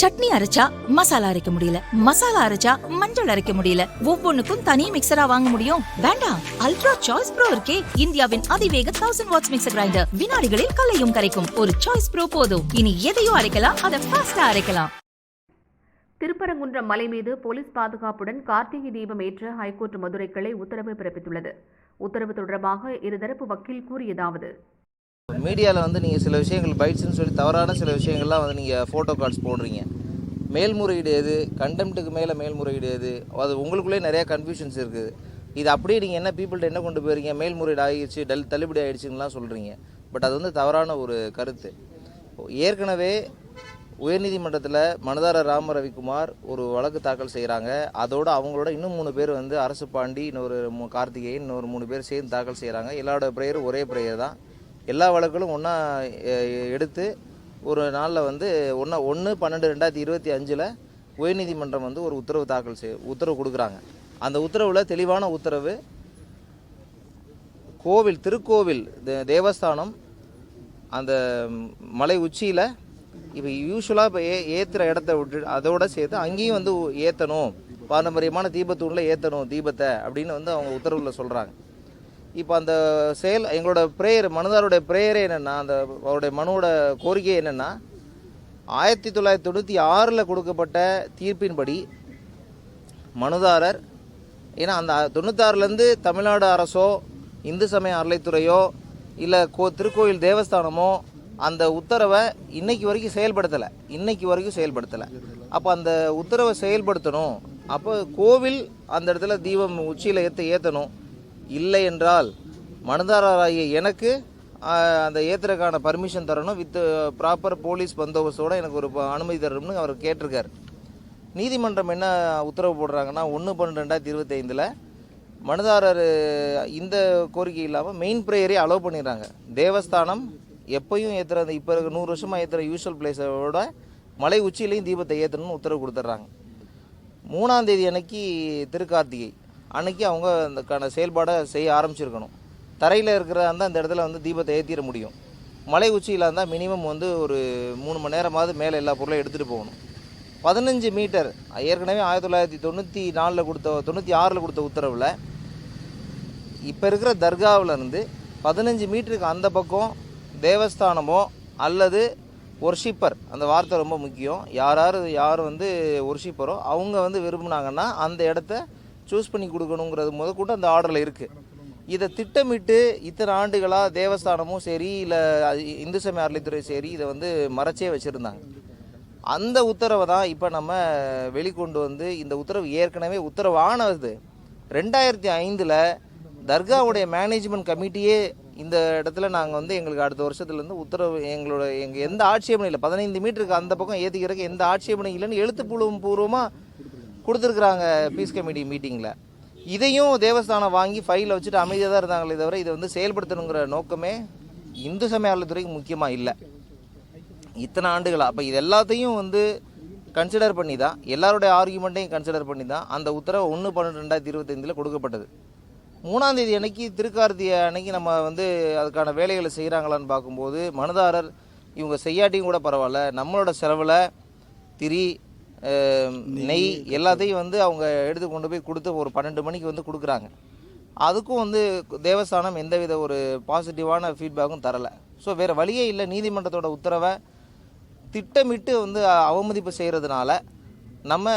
சட்னி அரைச்சா மசாலா அரைக்க முடியல, மசாலா அரைச்சா மஞ்சள் அரைக்க முடியல, ஒவ்வொன்னுக்கும் தனி மிக்சரா வாங்க முடியும்? வேண்டாம், அல்ட்ரா சாய்ஸ் ப்ரோ இருக்கே, இந்தியாவின் அதிவேக 1000 வாட்ஸ் மிக்சர் கிரைண்டர், வினாடிகளில் கலையும் கரைக்கும் ஒரு சாய்ஸ் ப்ரோ போதும். இனி எதையும் அரைக்கலாம், அதை ஃபாஸ்டா அரைக்கலாம். திருப்பரங்குன்றம் மலை மீது போலீஸ் பாதுகாப்புடன் கார்த்திகை தீபம் ஏற்ற ஹைகோர்ட் மதுரை கிளை உத்தரவு பிறப்பித்துள்ளது. உத்தரவு தொடர்பாக இருதரப்பு வக்கீல் கூறியதாவது: மீடியாவில் நீங்கள் சில விஷயங்கள் பைட்ஸ்ன்னு சொல்லி தவறான சில விஷயங்கள்லாம் நீங்கள் ஃபோட்டோ கார்ட்ஸ் போடுறீங்க. மேல்முறையீடு எது, கண்டெம்ட்டுக்கு மேலே மேல்முறையீடு எது, அது உங்களுக்குள்ளே நிறையா கன்ஃபியூஷன்ஸ் இருக்குது. இது அப்படியே நீங்கள் என்ன பீப்புள்கிட்ட என்ன கொண்டு போயிருங்க, மேல்முறையீடு ஆகிடுச்சு, தள்ளுபடி ஆகிடுச்சுங்கலாம் சொல்கிறீங்க. பட் அது தவறான ஒரு கருத்து. ஏற்கனவே உயர்நீதிமன்றத்தில் மனுதாரர் ராம ரவிக்குமார் ஒரு வழக்கு தாக்கல் செய்கிறாங்க. அதோடு அவங்களோட இன்னும் 3 பேர் அரசு பாண்டி, இன்னொரு கார்த்திகேயன், இன்னொரு 3 பேர் சேர்ந்து தாக்கல் செய்கிறாங்க. எல்லாரோட ப்ரேயரும் ஒரே ப்ரேயர் தான். எல்லா வழக்குகளும் ஒன்றா எடுத்து ஒரு நாளில் ஒன்று 12/2025 உயர்நீதிமன்றம் ஒரு உத்தரவு கொடுக்குறாங்க. அந்த உத்தரவில் தெளிவான உத்தரவு, திருக்கோவில் தேவஸ்தானம் அந்த மலை உச்சியில் இப்போ யூஸ்வலாக இப்போ ஏற்றுற இடத்த விட்டு அதோட சேர்த்து அங்கேயும் ஏற்றணும், பாரம்பரியமான தீபத்தூணில் ஏற்றணும் தீபத்தை அப்படின்னு அவங்க உத்தரவில் சொல்கிறாங்க. இப்போ அந்த எங்களோட ப்ரேயர், மனுதாரோடைய ப்ரேயரே என்னென்னா, அவருடைய மனுவோட கோரிக்கை என்னென்னா, 1996 கொடுக்கப்பட்ட தீர்ப்பின்படி மனுதாரர், ஏன்னா அந்த 96லேருந்து தமிழ்நாடு அரசோ இந்து சமய அறளைத்துறையோ இல்லை திருக்கோயில் தேவஸ்தானமோ அந்த உத்தரவை இன்னைக்கு வரைக்கும் செயல்படுத்தலை. அப்போ அந்த உத்தரவை செயல்படுத்தணும். அப்போ கோவில் அந்த இடத்துல தீபம் உச்சியில் ஏற்றணும். இல்லை என்றால் மனுதாரராகிய எனக்கு அந்த ஏற்றுறதுக்கான பர்மிஷன் தரணும், வித் ப்ராப்பர் போலீஸ் பந்தோபஸ்தோடு எனக்கு ஒரு அனுமதி தரணும்னு அவர் கேட்டிருக்கார். நீதிமன்றம் என்ன உத்தரவு போடுறாங்கன்னா, 1/12/2025 மனுதாரர் இந்த கோரிக்கை இல்லாமல் மெயின் ப்ரேயரே அலோவ் பண்ணிடுறாங்க. தேவஸ்தானம் எப்பயும் ஏற்றுற இப்போ 100 வருஷமாக ஏற்றுற யூஸ்வல் பிளேஸோட மலை உச்சியிலையும் தீபத்தை ஏற்றணும்னு உத்தரவு கொடுத்துட்றாங்க. 3ஆம் தேதி அன்னைக்கு திருக்கார்த்திகை அன்னைக்கு அவங்க அதுக்கான செயல்பாடை செய்ய ஆரம்பிச்சிருக்கணும். தரையில் இருக்கிற அந்த இடத்துல தீபத்தை ஏற்றிட முடியும். மலை உச்சியில் இருந்தால் மினிமம் ஒரு 3 மணி நேரமாவது மேலே எல்லா பொருளையும் எடுத்துகிட்டு போகணும். 15 மீட்டர் ஏற்கனவே 1996 கொடுத்த உத்தரவில் இப்போ இருக்கிற தர்காவிலேருந்து 15 மீட்டருக்கு அந்த பக்கம் தேவஸ்தானமோ அல்லது ஒர்ஷிப்பர், அந்த வார்த்தை ரொம்ப முக்கியம், யார் ஒர்ஷிப்பரோ அவங்க விரும்புனாங்கன்னா அந்த இடத்த சூஸ் பண்ணி கொடுக்கணுங்கிறது முதற்கூட அந்த ஆர்டரில் இருக்குது. இதை திட்டமிட்டு இத்தனை ஆண்டுகளாக தேவஸ்தானமும் சரி இல்லை இந்து சமய அறளைத்துறை சரி இதை மறைச்சே வச்சுருந்தாங்க. அந்த உத்தரவை தான் இப்போ நம்ம வெளிக்கொண்டு இந்த உத்தரவு ஏற்கனவே உத்தரவானது 2005 தர்காவுடைய மேனேஜ்மெண்ட் கமிட்டியே இந்த இடத்துல நாங்கள் எங்களுக்கு அடுத்த வருஷத்துலேருந்து உத்தரவு எங்கள் எந்த ஆட்சேபனையும் இல்லை, 15 மீட்டருக்கு அந்த பக்கம் ஏற்றிக்கிறதுக்கு எந்த ஆட்சேபனையும் இல்லைன்னு எழுத்துப்பூர்வமாக கொடுத்துருக்குறாங்க பீஸ் கமிட்டி மீட்டிங்கில். இதையும் தேவஸ்தானம் வாங்கி ஃபைலில் வச்சுட்டு அமைதியாக தான் இருந்தாங்களே தவிர இதை செயல்படுத்தணுங்கிற நோக்கமே இந்து சமய அறளைத்துறைக்கு முக்கியமாக இல்லை இத்தனை ஆண்டுகளாக. அப்போ இது எல்லாத்தையும் கன்சிடர் பண்ணி தான், எல்லாருடைய ஆர்குமெண்ட்டையும் கன்சிடர் பண்ணி தான் அந்த உத்தரவு 1/12/2025 கொடுக்கப்பட்டது. 3ஆம் தேதி அன்னைக்கு திருக்கார்த்திகை அன்னைக்கு நம்ம அதுக்கான வேலைகளை செய்கிறாங்களான்னு பார்க்கும்போது மனுதாரர் இவங்க செய்யாட்டியும் கூட பரவாயில்ல, நம்மளோட செலவில் திரி நெய் எல்லாத்தையும் அவங்க எடுத்து கொண்டு போய் கொடுத்து ஒரு 12 மணிக்கு கொடுக்குறாங்க. அதுக்கும் தேவஸ்தானம் எந்தவித ஒரு பாசிட்டிவான ஃபீட்பேக்கும் தரலை. ஸோ வேறு வழியே இல்லை, நீதிமன்றத்தோட உத்தரவை திட்டமிட்டு அவமதிப்பு செய்கிறதுனால நம்ம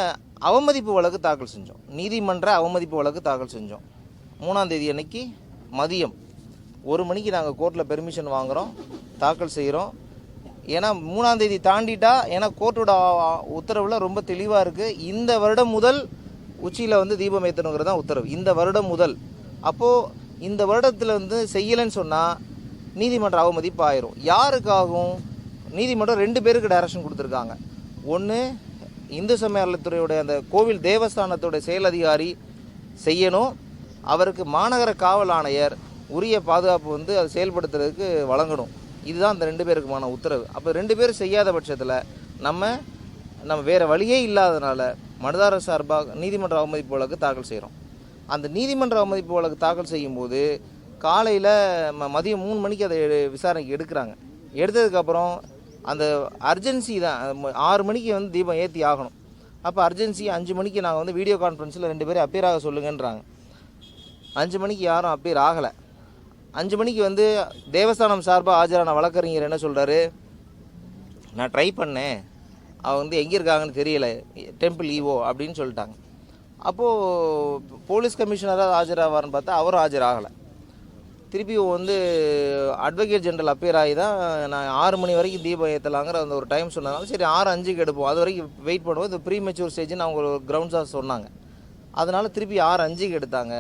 அவமதிப்பு வழக்கு தாக்கல் செஞ்சோம், நீதிமன்ற அவமதிப்பு வழக்கு தாக்கல் செஞ்சோம். 3ஆம் தேதி அன்னைக்கு மதியம் 1 மணிக்கு நாங்கள் கோர்ட்டில் பெர்மிஷன் வாங்குகிறோம், தாக்கல் செய்கிறோம். ஏன்னா 3ஆம் தேதி தாண்டிட்டா, ஏன்னா கோர்ட்டோட உத்தரவில் ரொம்ப தெளிவாக இருக்குது, இந்த வருடம் முதல் உச்சியில் தீபம் ஏற்றணுங்கிறது தான் உத்தரவு, இந்த வருடம் முதல். அப்போது இந்த வருடத்தில் செய்யலைன்னு சொன்னால் நீதிமன்ற அவமதிப்பு ஆயிரும். யாருக்காகும்? நீதிமன்றம் 2 பேருக்கு டைரக்ஷன் கொடுத்துருக்காங்க. ஒன்று, இந்து சமய அறளைத்துறையுடைய அந்த கோவில் தேவஸ்தானத்தோட செயல் அதிகாரி செய்யணும், அவருக்கு மாநகர காவல் ஆணையர் உரிய பாதுகாப்பு அதை செயல்படுத்துறதுக்கு வழங்கணும். இதுதான் அந்த 2 பேருக்குமான உத்தரவு. அப்போ 2 பேரும் செய்யாத பட்சத்தில் நம்ம வேறு வழியே இல்லாதனால மனுதாரர் சார்பாக நீதிமன்ற அவமதிப்பு வழக்கு தாக்கல் செய்கிறோம். அந்த நீதிமன்ற அவமதிப்பு வழக்கு தாக்கல் செய்யும்போது காலையில் மதியம் 3 மணிக்கு அதை விசாரணைக்கு எடுக்கிறாங்க. எடுத்ததுக்கப்புறம் அந்த அர்ஜென்சி தான். 6 மணிக்கு வந்து தீபம் ஏற்றி ஆகணும். அப்போ அர்ஜென்சி 5 மணிக்கு நாங்கள் வந்து வீடியோ கான்ஃபரன்ஸில் 2 பேரும் அப்பியர் ஆக சொல்லுங்கன்றாங்க. 5 மணிக்கு யாரும் அப்பியர் ஆகலை. 5 மணிக்கு வந்து தேவஸ்தானம் சார்பாக ஆஜரான வழக்கறிஞர் என்ன சொல்கிறாரு, நான் ட்ரை பண்ணேன், அவங்க வந்து எங்கே இருக்காங்கன்னு தெரியல, டெம்பிள் ஈவோ அப்படின்னு சொல்லிட்டாங்க. அப்போது போலீஸ் கமிஷனராக ஆஜராவார்னு பார்த்தா அவரும் ஆஜராகலை. திருப்பி வந்து அட்வொகேட் ஜெனரல் அப்பியர் ஆகி தான் நான் 6 மணி வரைக்கும் தீபம் ஏற்றலாங்கிற அந்த ஒரு டைம் சொன்னதுனால சரி 6:05க்கு எடுப்போம், அது வரைக்கும் வெயிட் பண்ணுவோம், இது ப்ரீ மெச்சூர் ஸ்டேஜ்னு அவங்க ஒரு கிரவுண்ட்ஸாக சொன்னாங்க. அதனால் திருப்பி 6:05க்கு எடுத்தாங்க.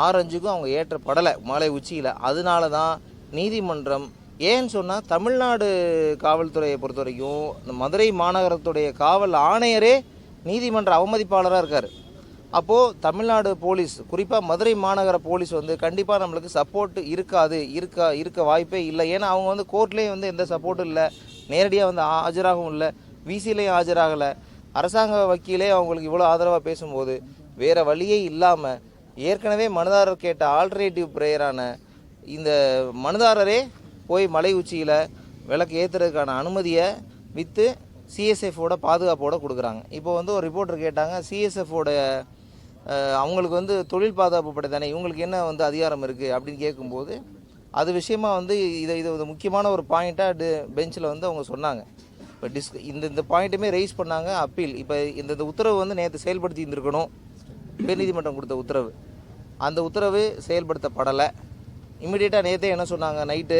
6:05க்கும் அவங்க ஏற்றப்படலை மலை உச்சியில். அதனால தான் நீதிமன்றம் ஏன்னு சொன்னால் தமிழ்நாடு காவல்துறையை பொறுத்த வரைக்கும் இந்த மதுரை மாநகரத்துடைய காவல் ஆணையரே நீதிமன்ற அவமதிப்பாளராக இருக்கார். அப்போது தமிழ்நாடு போலீஸ், குறிப்பாக மதுரை மாநகர போலீஸ் வந்து கண்டிப்பாக நம்மளுக்கு சப்போர்ட் இருக்க வாய்ப்பே இல்லை. ஏன்னா அவங்க வந்து கோர்ட்லேயும் வந்து எந்த சப்போர்ட்டும் இல்லை, நேரடியாக வந்து ஆஜராகவும் இல்லை, விசிலையும் ஆஜராகலை. அரசாங்க வக்கீலே அவங்களுக்கு இவ்வளோ ஆதரவாக பேசும்போது வேறு வழியே இல்லாமல் ஏற்கனவே மனுதாரர் கேட்ட ஆல்டர்னேட்டிவ் ப்ரேயரான இந்த மனுதாரரே போய் மலை உச்சியில் விளக்கு ஏற்றுறதுக்கான அனுமதியை விற்று சிஎஸ்எஃபோட பாதுகாப்போடு கொடுக்குறாங்க. இப்போ வந்து ஒரு ரிப்போர்ட்டர் கேட்டாங்க, சிஎஸ்எஃபோட அவங்களுக்கு வந்து தொழில் பாதுகாப்பு படை தானே, இவங்களுக்கு என்ன வந்து அதிகாரம் இருக்குது அப்படின்னு கேட்கும்போது அது விஷயமா வந்து இது முக்கியமான ஒரு பாயிண்ட்டாக பெஞ்சில் வந்து அவங்க சொன்னாங்க. இப்போ இந்த பாயிண்ட்டுமே ரைஸ் பண்ணாங்க அப்பீல். இப்போ இந்த உத்தரவு வந்து நேற்று செயல்படுத்தி இருந்திருக்கணும், உயர்நீதிமன்றம் கொடுத்த உத்தரவு. அந்த உத்தரவு செயல்படுத்தப்படலை. இம்மிடியேட்டாக நேற்றே என்ன சொன்னாங்க, நைட்டு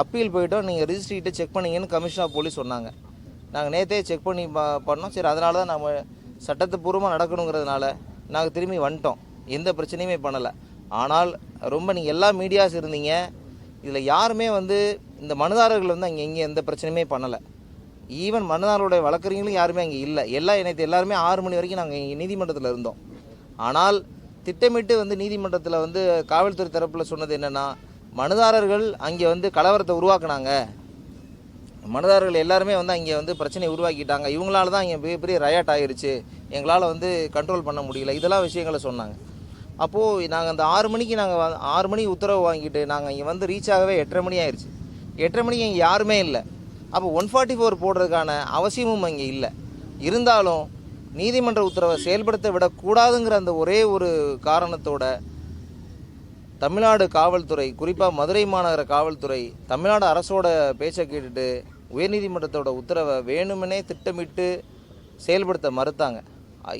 அப்பீல் போயிட்டோம், நீங்கள் ரிஜிஸ்ட்ரிகிட்ட செக் பண்ணிங்கன்னு கமிஷனர் ஆஃப் போலீஸ் சொன்னாங்க. நாங்கள் நேற்றே செக் பண்ணி பண்ணோம். சரி, அதனால தான் நம்ம சட்டத்துப்பூர்வமாக நடக்கணுங்கிறதுனால நாங்கள் திரும்பி வந்துட்டோம், எந்த பிரச்சனையுமே பண்ணலை. ஆனால் ரொம்ப நீங்கள் எல்லா மீடியாஸ் இருந்தீங்க, இதில் யாருமே வந்து இந்த மனுதாரர்கள் வந்து அங்கே எந்த பிரச்சனையுமே பண்ணலை. ஈவன் மனுதாரருடைய வழக்கறிஞர்களும் யாருமே அங்கே இல்லை. எல்லாருமே 6 மணி வரைக்கும் நாங்கள் இங்கே நீதிமன்றத்தில் இருந்தோம். ஆனால் திட்டமிட்டு வந்து நீதிமன்றத்தில் வந்து காவல்துறை தரப்பில் சொன்னது என்னென்னா, மனுதாரர்கள் அங்கே வந்து கலவரத்தை உருவாக்குனாங்க, மனுதாரர்கள் எல்லாருமே வந்து அங்கே வந்து பிரச்சனையை உருவாக்கிட்டாங்க, இவங்களால தான் இங்கே பெரிய ரயாட் ஆகிருச்சு, எங்களால் வந்து கண்ட்ரோல் பண்ண முடியல, இதெல்லாம் விஷயங்களை சொன்னாங்க. அப்போது நாங்கள் அந்த 6 மணிக்கு 6 மணிக்கு உத்தரவு வாங்கிட்டு நாங்கள் இங்கே வந்து ரீச் ஆகவே 8:30 மணி ஆயிடுச்சு. 8:30 மணிக்கு இங்கே யாருமே இல்லை. அப்போ 144 போடுறதுக்கான அவசியமும் அங்கே இல்லை. இருந்தாலும் நீதிமன்ற உத்தரவை செயல்படுத்த விடக்கூடாதுங்கிற அந்த ஒரே ஒரு காரணத்தோட தமிழ்நாடு காவல்துறை, குறிப்பாக மதுரை மாநகர காவல்துறை தமிழ்நாடு அரசோட பேச்சை கேட்டுட்டு உயர்நீதிமன்றத்தோட உத்தரவை வேணுமெனே திட்டமிட்டு செயல்படுத்த மறுத்தாங்க.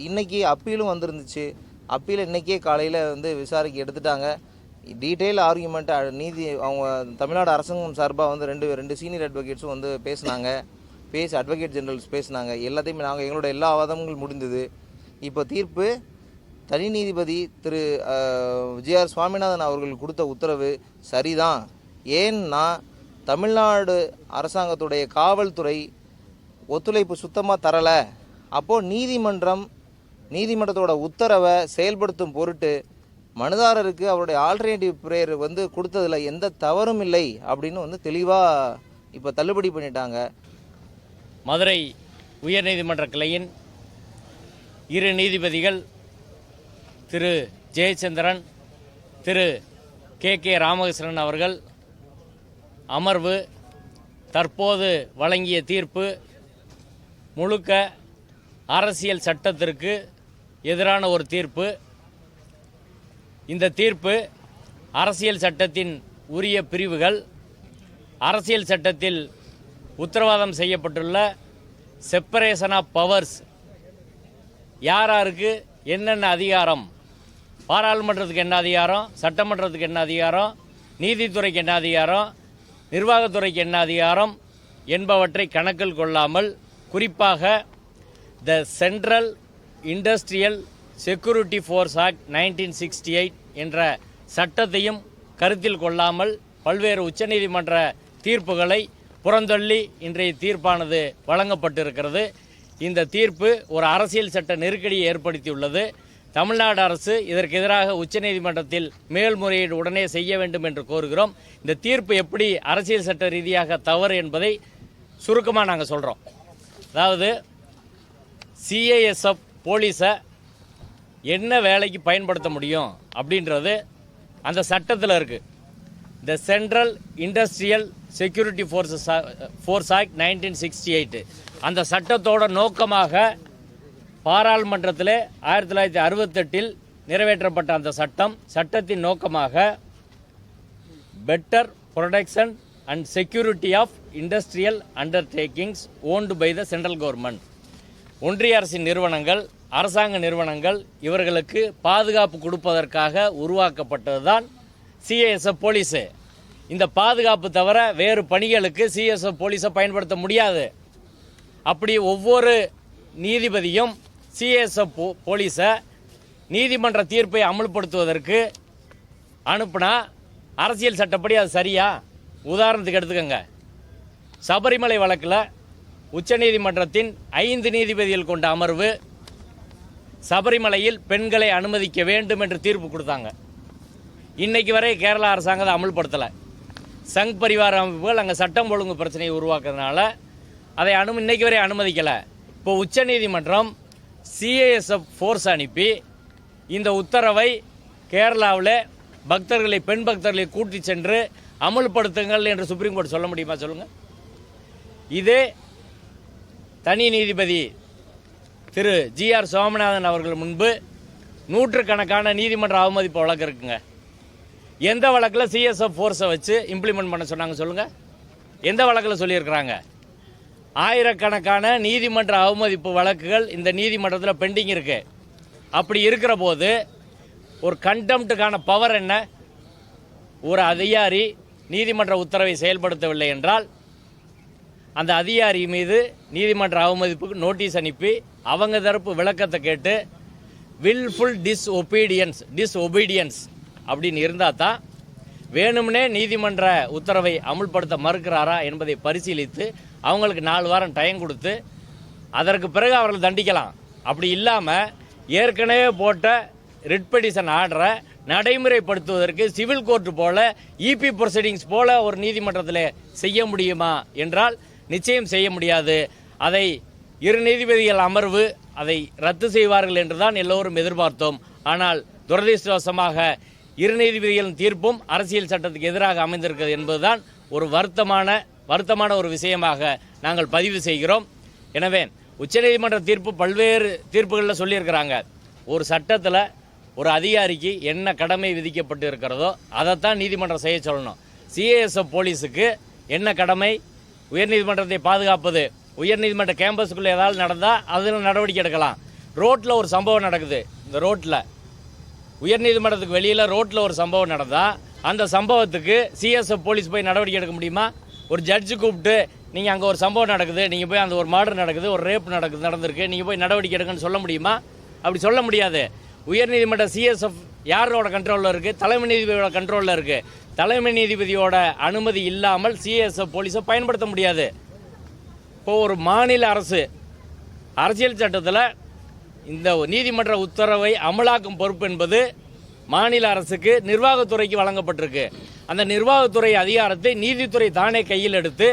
இன்றைக்கி அப்பீலும் வந்துருந்துச்சு. அப்பீல் இன்றைக்கே காலையில் வந்து விசாரிக்க எடுத்துட்டாங்க. டீட்டெயில் ஆர்கியூமெண்ட்டை அவங்க தமிழ்நாடு அரசாங்கம் சார்பாக வந்து ரெண்டு சீனியர் அட்வொகேட்ஸும் வந்து பேசி அட்வொகேட் ஜெனரல்ஸ் பேசினாங்க. எல்லாத்தையுமே நாங்கள் எங்களோட எல்லா வாதங்களும் முடிந்தது. இப்போ தீர்ப்பு தனி நீதிபதி திரு ஜிஆர் சுவாமிநாதன் அவர்கள் கொடுத்த உத்தரவு சரிதான். ஏன்னா தமிழ்நாடு அரசாங்கத்துடைய காவல்துறை ஒத்துழைப்பு சுத்தமாக தரலை. அப்போது நீதிமன்றத்தோட உத்தரவை செயல்படுத்தும் பொருட்டு மனுதாரருக்கு அவருடைய ஆல்டர்னேட்டிவ் ப்ரேயர் வந்து கொடுத்ததில் எந்த தவறும் இல்லை அப்படின்னு வந்து தெளிவாக இப்போ தள்ளுபடி பண்ணிட்டாங்க. மதுரை உயர்நீதிமன்ற கிளையின் 2 நீதிபதிகள் திரு ஜெயச்சந்திரன், திரு கே ராமகிருஷ்ணன் அவர்கள் அமர்வு தற்போது வழங்கிய தீர்ப்பு முழுக்க அரசியல் சட்டத்திற்கு எதிரான ஒரு தீர்ப்பு. இந்த தீர்ப்பு அரசியல் சட்டத்தின் உரிய பிரிவுகள், அரசியல் சட்டத்தில் உத்தரவாதம் செய்யப்பட்டுள்ள செப்பரேஷன் ஆஃப் பவர்ஸ், யாருக்கு என்னென்ன அதிகாரம், பாராளுமன்றத்துக்கு என்ன அதிகாரம், சட்டமன்றத்துக்கு என்ன அதிகாரம், நீதித்துறைக்கு என்ன அதிகாரம், நிர்வாகத்துறைக்கு என்ன அதிகாரம் என்பவற்றை கணக்கில் கொள்ளாமல், குறிப்பாக the central industrial security force act 1968 என்ற சட்டத்தையும் கருத்தில் கொள்ளாமல் பல்வேறு உச்சநீதிமன்ற தீர்ப்புகளை புறந்தள்ளி இன்றைய தீர்ப்பானது வழங்கப்பட்டிருக்கிறது. இந்த தீர்ப்பு ஒரு அரசியல் சட்ட நெருக்கடியை ஏற்படுத்தியுள்ளது. தமிழ்நாடு அரசு இதற்கு எதிராக உச்சநீதிமன்றத்தில் மேல்முறையீடு உடனே செய்ய வேண்டும் என்று கோருகிறோம். இந்த தீர்ப்பு எப்படி அரசியல் சட்ட ரீதியாக தவறு என்பதை சுருக்கமாக நாங்கள் சொல்கிறோம். அதாவது சிஐஎஸ்எஃப் போலீஸை என்ன வேலைக்கு பயன்படுத்த முடியும் அப்படின்றது அந்த சட்டத்தில் இருக்குது. The central industrial security force act 1968 அந்த சட்டத்தோட நோக்கமாக பாராளுமன்றத்தில் 1968 நிறைவேற்றப்பட்ட அந்த சட்டத்தின் நோக்கமாக better protection and security of industrial undertakings owned by the central government. ஒன்றிய அரசின் நிறுவனங்கள், அரசாங்க நிறுவனங்கள் இவர்களுக்கு பாதுகாப்பு கொடுப்பதற்காக உருவாக்கப்பட்டது தான் சிஏஎஸ்எஃப் போலீஸு. இந்த பாதுகாப்பு தவிர வேறு பணிகளுக்கு சிஎஸ்எஃப் போலீஸை பயன்படுத்த முடியாது. அப்படி ஒவ்வொரு நீதிபதியும் சிஎஸ்எஃப் போலீஸை நீதிமன்ற தீர்ப்பை அமல்படுத்துவதற்கு அனுப்புனா அரசியல் சட்டப்படி அது சரியா? உதாரணத்துக்கு எடுத்துக்கோங்க, சபரிமலை வழக்கில் உச்சநீதிமன்றத்தின் 5 நீதிபதிகள் கொண்ட அமர்வு சபரிமலையில் பெண்களை அனுமதிக்க வேண்டும் என்று தீர்ப்பு கொடுத்தாங்க. இன்னைக்கு வரை கேரளா அரசாங்கம் அதை அமல்படுத்தலை. சங் பரிவார அமைப்புகள் அங்கே சட்டம் ஒழுங்கு பிரச்சனையை உருவாக்குறதுனால அதை இன்னைக்கு வரை அனுமதிக்கலை. இப்போ உச்சநீதிமன்றம் சிஏஎஸ்எஃப் ஃபோர்ஸ் அனுப்பி இந்த உத்தரவை கேரளாவில் பெண் பக்தர்களை கூட்டி சென்று அமல்படுத்துங்கள் என்று சுப்ரீம் கோர்ட் சொல்ல முடியுமா? சொல்லுங்கள். இதே தனி நீதிபதி திரு GR சுவாமிநாதன் அவர்கள் முன்பு நூற்றுக்கணக்கான நீதிமன்ற அவமதிப்பு வழக்கு இருக்குங்க. எந்த வழக்கில் சிஎஸ்எஃப் ஃபோர்ஸை வச்சு இம்ப்ளிமெண்ட் பண்ண சொன்னாங்க? சொல்லுங்கள். எந்த வழக்கில் சொல்லியிருக்கிறாங்க? ஆயிரக்கணக்கான நீதிமன்ற அவமதிப்பு வழக்குகள் இந்த நீதிமன்றத்தில் பெண்டிங் இருக்கு. அப்படி இருக்கிற போது ஒரு கண்டெம்ட்டுக்கான பவர் என்ன? ஒரு அதிகாரி நீதிமன்ற உத்தரவை செயல்படுத்தவில்லை என்றால் அந்த அதிகாரி மீது நீதிமன்ற அவமதிப்புக்கு நோட்டீஸ் அனுப்பி அவங்க தரப்பு விளக்கத்தை கேட்டு வில்ஃபுல் டிஸ்ஒபீடியன்ஸ் அப்படின்னு இருந்தால் தான் வேணும்னே நீதிமன்ற உத்தரவை அமுல்படுத்த மறுக்கிறாரா என்பதை பரிசீலித்து அவங்களுக்கு 4 வாரம் டைம் கொடுத்து அதற்கு பிறகு அவர்கள் தண்டிக்கலாம். அப்படி இல்லாமல் ஏற்கனவே போட்ட ரிட் பெட்டிஷன் ஆர்டரை நடைமுறைப்படுத்துவதற்கு சிவில் கோர்ட் போல இபி ப்ரொசீடிங்ஸ் போல ஒரு நீதிமன்றத்தில் செய்ய முடியுமா என்றால் நிச்சயம் செய்ய முடியாது. அதை 2 நீதிபதிகள் அமர்வு அதை ரத்து செய்வார்கள் என்றுதான் எல்லோரும் எதிர்பார்த்தோம். ஆனால் துரதிர்ஷ்டவசமாக 2 நீதிபதிகளின் தீர்ப்பும் அரசியல் சட்டத்துக்கு எதிராக அமைந்திருக்கிறது என்பதுதான் ஒரு வருத்தமான ஒரு விஷயமாக நாங்கள் பதிவு செய்கிறோம். எனவே உச்சநீதிமன்ற தீர்ப்பு பல்வேறு தீர்ப்புகளில் சொல்லியிருக்கிறாங்க. ஒரு சட்டத்தில் ஒரு அதிகாரிக்கு என்ன கடமை விதிக்கப்பட்டு இருக்கிறதோ அதைத்தான் நீதிமன்றம் செய்ய சொல்லணும். சிஏஎஸ்எஃப் போலீஸுக்கு என்ன கடமை? உயர்நீதிமன்றத்தை பாதுகாப்பது. உயர்நீதிமன்ற கேம்பஸுக்குள்ளே ஏதாவது நடந்தால் அதில் நடவடிக்கை எடுக்கலாம். ரோட்டில் ஒரு சம்பவம் நடக்குது, இந்த ரோட்டில் உயர்நீதிமன்றத்துக்கு வெளியில் ரோட்டில் ஒரு சம்பவம் நடந்தால் அந்த சம்பவத்துக்கு சிஎஸ்எஃப் போலீஸ் போய் நடவடிக்கை எடுக்க முடியுமா? ஒரு ஜட்ஜு கூப்பிட்டு நீங்கள் அங்கே ஒரு சம்பவம் நடக்குது, நீங்கள் போய் அந்த ஒரு மர்டர் நடக்குது, ஒரு ரேப் நடந்திருக்கு, நீங்கள் போய் நடவடிக்கை எடுக்கன்னு சொல்ல முடியுமா? அப்படி சொல்ல முடியாது. உயர்நீதிமன்ற சிஎஸ்எஃப் யாரோட கண்ட்ரோலில் இருக்குது? தலைமை நீதிபதியோட கண்ட்ரோலில் இருக்குது. தலைமை நீதிபதியோட அனுமதி இல்லாமல் சிஎஸ்எஃப் போலீஸை பயன்படுத்த முடியாது. இப்போ ஒரு மாநில அரசு அரசியல் சட்டத்தில் இந்த நீதிமன்ற உத்தரவை அமலாக்கும் பொறுப்பு என்பது மாநில அரசுக்கு நிர்வாகத்துறைக்கு வழங்கப்பட்டிருக்கு. அந்த நிர்வாகத்துறை அதிகாரத்தை நீதித்துறை தானே கையில் எடுத்து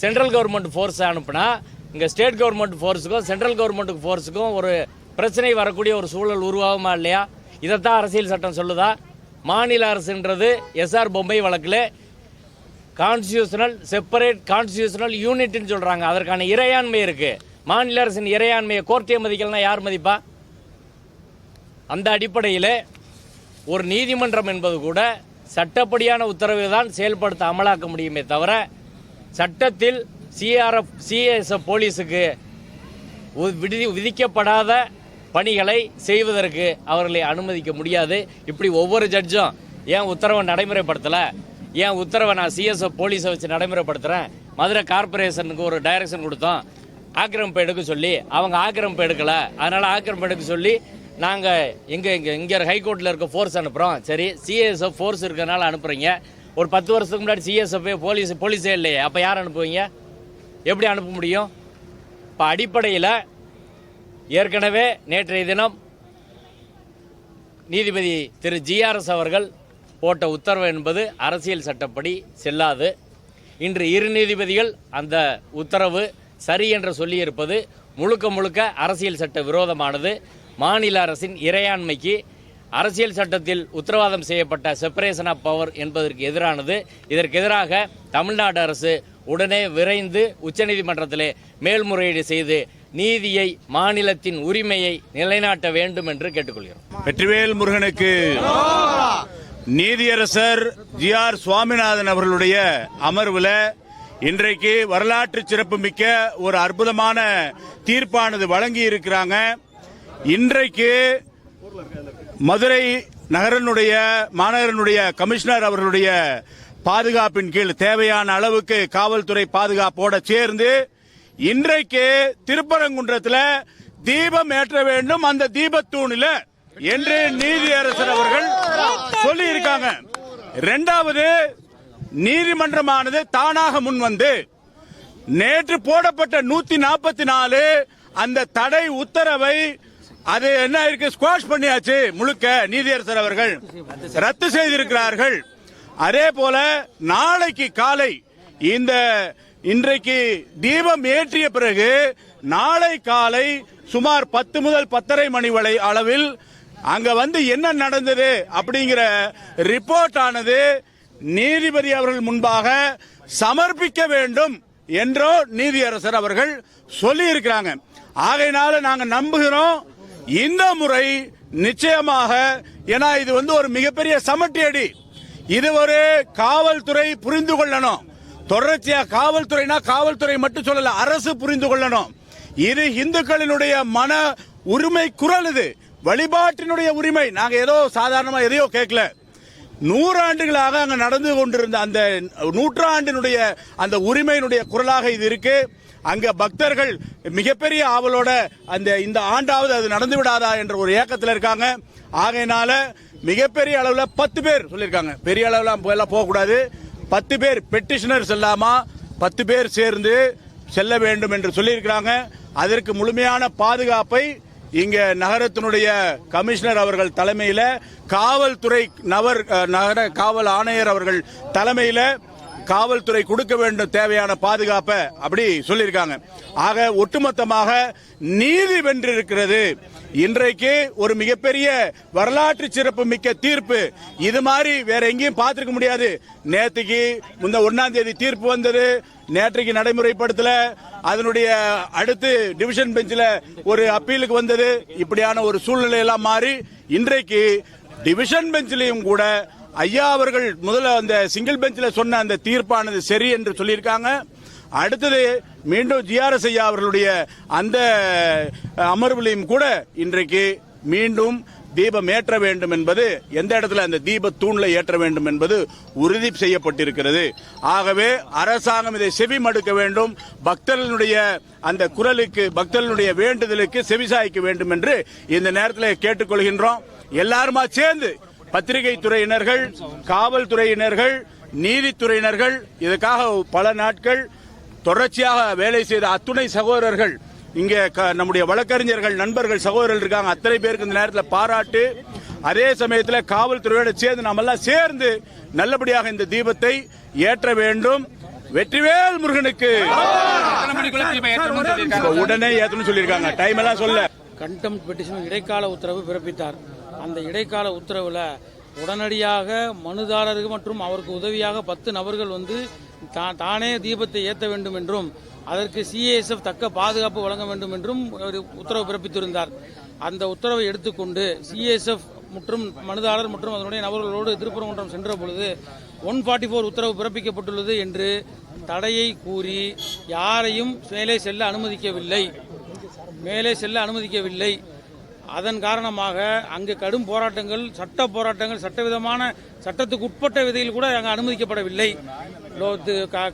சென்ட்ரல் கவர்மெண்ட் ஃபோர்ஸை அனுப்புனா இங்கே ஸ்டேட் கவர்மெண்ட் ஃபோர்ஸுக்கும் சென்ட்ரல் கவர்மெண்ட் ஃபோர்ஸுக்கும் ஒரு பிரச்சனை வரக்கூடிய ஒரு சூழல் உருவாகுமா இல்லையா? இதைத்தான் அரசியல் சட்டம் சொல்லுதா? மாநில அரசுன்றது எஸ்ஆர் பொம்மை வழக்கில் செப்பரேட் கான்ஸ்டியூஷனல் யூனிட்னு சொல்கிறாங்க. அதற்கான இறையாண்மை இருக்குது. மாநில அரசின் இறையாண்மையை கோர்ட்டே மதிக்கலன்னா யார் மதிப்பா? அந்த அடிப்படையில் ஒரு நீதிமன்றம் என்பது கூட சட்டப்படியான உத்தரவை தான் செயல்படுத்த அமலாக்க முடியுமே தவிர சட்டத்தில் சிஎஸ்எஃப் போலீஸுக்கு விதிக்கப்படாத பணிகளை செய்வதற்கு அவர்களை அனுமதிக்க முடியாது. இப்படி ஒவ்வொரு ஜட்ஜும் ஏன் உத்தரவை நடைமுறைப்படுத்தலை, ஏன் உத்தரவை நான் சிஎஸ்எஃப் போலீஸை வச்சு நடைமுறைப்படுத்துகிறேன், மதுரை கார்பரேஷனுக்கு ஒரு டைரக்ஷன் கொடுத்தோம் ஆக்கிரமிப்பு எடுக்க சொல்லி, அவங்க ஆக்கிரமிப்பு எடுக்கலை, அதனால் ஆக்கிரமிப்பு எடுக்க சொல்லி நாங்கள் இங்கே ஹைகோர்ட்டில் இருக்க ஃபோர்ஸ் அனுப்புகிறோம். சரி, சிஎஸ்எஃப் ஃபோர்ஸ் இருக்கிறதுனால அனுப்புகிறீங்க. ஒரு 10 வருஷத்துக்கு முன்னாடி சிஎஸ்எஃப் போலீஸே இல்லையே, அப்போ யார் அனுப்புவீங்க? எப்படி அனுப்ப முடியும்? இப்போ அடிப்படையில் ஏற்கனவே நேற்றைய தினம் நீதிபதி திரு GRS அவர்கள் போட்ட உத்தரவு என்பது அரசியல் சட்டப்படி செல்லாது. இன்று 2 நீதிபதிகள் அந்த உத்தரவு சரி என்று சொல்லியிருப்பது முழுக்க அரசியல் சட்ட விரோதமானது. மாநில அரசின் இறையாண்மைக்கு அரசியல் சட்டத்தில் உத்தரவாதம் செய்யப்பட்ட செப்பரேஷன் ஆஃப் பவர் என்பதற்கு எதிரானது. இதற்கு எதிராக தமிழ்நாடு அரசு உடனே விரைந்து உச்சநீதிமன்றத்திலே மேல்முறையீடு செய்து நீதியை, மாநிலத்தின் உரிமையை நிலைநாட்ட வேண்டும் என்று கேட்டுக்கொள்கிறோம். வெற்றிவேல் முருகனுக்கு. நீதியரசர் GR சுவாமிநாதன் அவர்களுடைய அமர்வில் இன்றைக்கு வரலாற்று சிறப்புமிக்க ஒரு அற்புதமான தீர்ப்பானது வழங்கி இருக்கிறாங்க. இன்றைக்கு மதுரை மாநகரனுடைய கமிஷனர் அவர்களுடைய பாதுகாப்பின் கீழ் தேவையான அளவுக்கு காவல்துறை பாதுகாப்போட சேர்ந்து இன்றைக்கு திருப்பரங்குன்றத்தில் தீபம் ஏற்ற வேண்டும் அந்த தீபத்தூணில என்று நீதியரசர் அவர்கள் சொல்லி இருக்காங்க. இரண்டாவது, நீதிமன்றமானது தானாக முன்வந்து நேற்று போடப்பட்ட 144 அந்த தடை உத்தரவை அது என்ன இருக்கு ஸ்குவாஷ் பண்ணியாச்சு. முழுக்க நீதியரசர் அவர்கள் ரத்து செய்திருக்கிறார்கள். அதே போல நாளைக்கு காலை இன்றைக்கு தீபம் ஏற்றிய பிறகு நாளை காலை சுமார் 10 முதல் 10:30 மணி வரை அளவில் அங்க வந்து என்ன நடந்தது அப்படிங்கிற ரிப்போர்ட் ஆனது நீதிபதி அவர்கள் முன்பாக சமர்ப்பிக்க வேண்டும் என்றோ நீதியரசர் அவர்கள் சொல்லி இருக்கிறாங்க. ஆகையினால நாங்க நம்புகிறோம் இந்த முறை நிச்சயமாக, ஏன்னா இது வந்து ஒரு மிகப்பெரிய சமட்டியடி. இது ஒரு காவல்துறை புரிந்து கொள்ளணும். தொடர்ச்சியா காவல்துறைனா காவல்துறை மட்டும் சொல்லல, அரசு புரிந்து கொள்ளணும். இது இந்துக்களினுடைய மன உரிமை குரல், இது வழிபாட்டினுடைய உரிமை. நாங்க ஏதோ சாதாரணமா எதையோ கேட்கல. 100 ஆண்டுகளாக அங்க நடந்து கொண்டிருந்த அந்த நூற்றாண்டினுடைய அந்த உரிமையினுடைய குரலாக இது இருக்கு. அங்க பக்தர்கள் மிகப்பெரிய ஆவலோட இந்த ஆண்டாவது அது நடந்து விடாதா என்ற ஒரு ஏக்கத்தில் இருக்காங்க. ஆகையினால மிகப்பெரிய அளவில் 10 பேர் சொல்லியிருக்காங்க. பெரிய அளவில் போக கூடாது. 10 பேர் பெட்டிஷனர்ஸ் இல்லாம 10 பேர் சேர்ந்து செல்ல வேண்டும் என்று சொல்லியிருக்கிறாங்க. அதற்கு முழுமையான பாதுகாப்பை இங்க நகரத்தினுடைய கமிஷனர் அவர்கள் தலைமையில், காவல்துறை நகர காவல் ஆணையர் அவர்கள் தலைமையில் காவல்துறை கொடுக்க வேண்டும் தேவையான பாதுகாப்பை அப்படி சொல்லியிருக்காங்க. ஆக ஒட்டுமொத்தமாக நீதி வென்றிருக்கிறது. இன்றைக்கு ஒரு மிகப்பெரிய வரலாற்று சிறப்பு மிக்க தீர்ப்பு. இது மாதிரி வேற எங்கேயும் பார்த்திருக்க முடியாது. நேற்றுக்கு 1ஆம் தேதி தீர்ப்பு வந்தது, நேற்றைக்கு நடைமுறைப்படுத்தல. அதனுடைய அடுத்து டிவிஷன் பெஞ்சில் ஒரு அப்பீலுக்கு வந்தது. இப்படியான ஒரு சூழ்நிலை எல்லாம் மாறி இன்றைக்கு டிவிஷன் பெஞ்சிலையும் கூட ஐயா அவர்கள் முதல்ல அந்த சிங்கிள் பெஞ்சில் சொன்ன அந்த தீர்ப்பானது சரி என்று சொல்லியிருக்காங்க. அடுத்தது மீண்டும் GRS ஐயா அவர்களுடைய அந்த அமர்விலையும் கூட இன்றைக்கு மீண்டும் தீபம் ஏற்ற வேண்டும் என்பது, எந்த இடத்துல அந்த தீப தூண்ல ஏற்ற வேண்டும் என்பது உறுதி செய்யப்பட்டிருக்கிறது. ஆகவே அரசாங்கம் இதை செவி மடுக்க வேண்டும். பக்தர்களுடைய அந்த குரலுக்கு, பக்தர்களுடைய வேண்டுதலுக்கு செவிசாய்க்க வேண்டும் என்று இந்த நேரத்தில் கேட்டுக்கொள்கின்றோம். எல்லாருமா சேர்ந்து பத்திரிகை துறையினர்கள், காவல்துறையினர்கள், நீதித்துறையினர்கள் இதுக்காக பல நாட்கள் தொடர்ச்சியாக வேலை செய்த அத்துணை சகோதரர்கள், இங்கே நம்முடைய வழக்கறிஞர்கள், நண்பர்கள், சகோதரர்கள் இருக்காங்க. அத்தனை பேருக்கு இந்த நேரத்தில் பாராட்டு. அதே சமயத்தில் காவல்துறையோடு சேர்ந்து நம்ம எல்லாம் சேர்ந்து நல்லபடியாக இந்த தீபத்தை ஏற்ற வேண்டும். வெற்றிவேல் முருகனுக்கு. உடனே ஏற்றணும் சொல்லியிருக்காங்க. டைம் எல்லாம் சொல்ல. கண்டெம்ட் பெட்டிஷன் இடைக்கால உத்தரவு பிறப்பித்தார். அந்த இடைக்கால உத்தரவில் உடனடியாக மனுதாரர்கள் மற்றும் அவருக்கு உதவியாக 10 நபர்கள் வந்து தானே தீபத்தை ஏற்ற வேண்டும் என்றும் அதற்கு CISF தக்க பாதுகாப்பு வழங்க வேண்டும் என்றும் ஒரு உத்தரவு பிறப்பித்திருந்தார். அந்த உத்தரவை எடுத்துக்கொண்டு CISF மற்றும் மனுதாரர் மற்றும் அதனுடைய நபர்களோடு திருப்பரங்குன்றம் சென்ற பொழுது 144 உத்தரவு பிறப்பிக்கப்பட்டுள்ளது என்று தடையை கூறி யாரையும் மேலே செல்ல அனுமதிக்கவில்லை. அதன் காரணமாக அங்கு கடும் போராட்டங்கள், சட்டவிதமான சட்டத்துக்கு உட்பட்ட விதையில் கூட அங்கு அனுமதிக்கப்படவில்லை.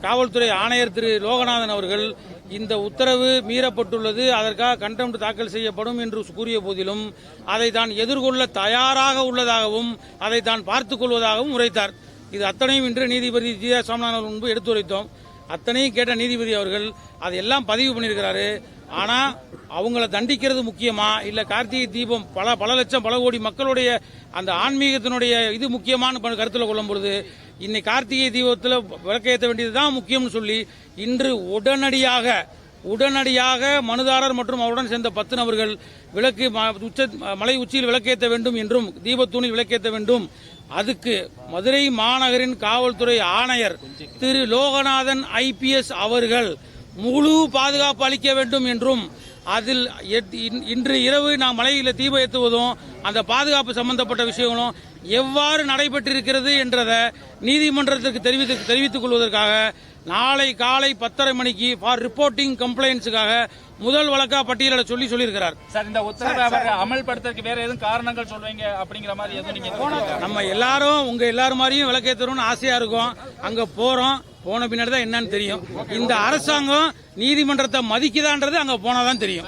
காவல்துறை ஆணையர் திரு லோகநாதன் அவர்கள் இந்த உத்தரவு மீறப்பட்டுள்ளது, அதற்காக கண்டெம்ட் தாக்கல் செய்யப்படும் என்று கூறிய போதிலும் அதை தான் எதிர்கொள்ள தயாராக உள்ளதாகவும் அதை தான் பார்த்துக் கொள்வதாகவும் உரைத்தார். இது அத்தனையும் இன்று நீதிபதி GR சுவாமிநாதன் முன்பு எடுத்துரைத்தோம். அத்தனையும் கேட்ட நீதிபதி அவர்கள் அதையெல்லாம் பதிவு பண்ணியிருக்கிறாரு. ஆனா அவங்கள தண்டிக்கிறது முக்கியமா இல்ல கார்த்திகை தீபம் பல லட்சம் பல கோடி மக்களுடைய அந்த ஆன்மீகத்தினுடைய இது முக்கியமான கருத்தில் கொள்ளும் பொழுது இன்னைக்கு கார்த்திகை தீபத்தில் விளக்கேற்ற வேண்டியதுதான் முக்கியம்னு சொல்லி இன்று உடனடியாக மனுதாரர் மற்றும் அவருடன் சேர்ந்த 10 நபர்கள் மலை உச்சியில் விளக்கேற்ற வேண்டும் என்றும் தீபத்தூணில் விளக்கேற்ற வேண்டும். அதுக்கு மதுரை மாநகரின் காவல்துறை ஆணையர் திரு லோகநாதன் IPS அவர்கள் முழு பாதுகாப்பு அளிக்க வேண்டும் என்றும், அதில் இன்று இரவு நாம் மலையில் தீபம் ஏற்றுவதும் அந்த பாதுகாப்பு சம்பந்தப்பட்ட விஷயங்களும் எவ்வாறு நடைபெற்றிருக்கிறது என்றதை நீதிமன்றத்திற்கு தெரிவித்துக் கொள்வதற்காக நாளை காலை 10:30 மணிக்கு ஃபார் ரிப்போர்ட்டிங் கம்ப்ளைண்ட்ஸுக்காக முதல் வழக்கா பட்டியலிட சொல்லியிருக்கிறார். சார், இந்த உத்தரவை அமல்படுத்துறதுக்கு வேற எதுவும் காரணங்கள் சொல்வீங்க அப்படிங்கிற மாதிரி எதுவும் நீங்க நம்ம எல்லாரும் உங்க எல்லாரும் மாதிரியும் விளக்கேற்றணும்னு ஆசையா இருக்கும். அங்க போன பின்னாடி தான் என்னன்னு தெரியும். இந்த அரசாங்கம் நீதிமன்றத்தை மதிக்குதான்றது அங்க போனாதான் தெரியும்.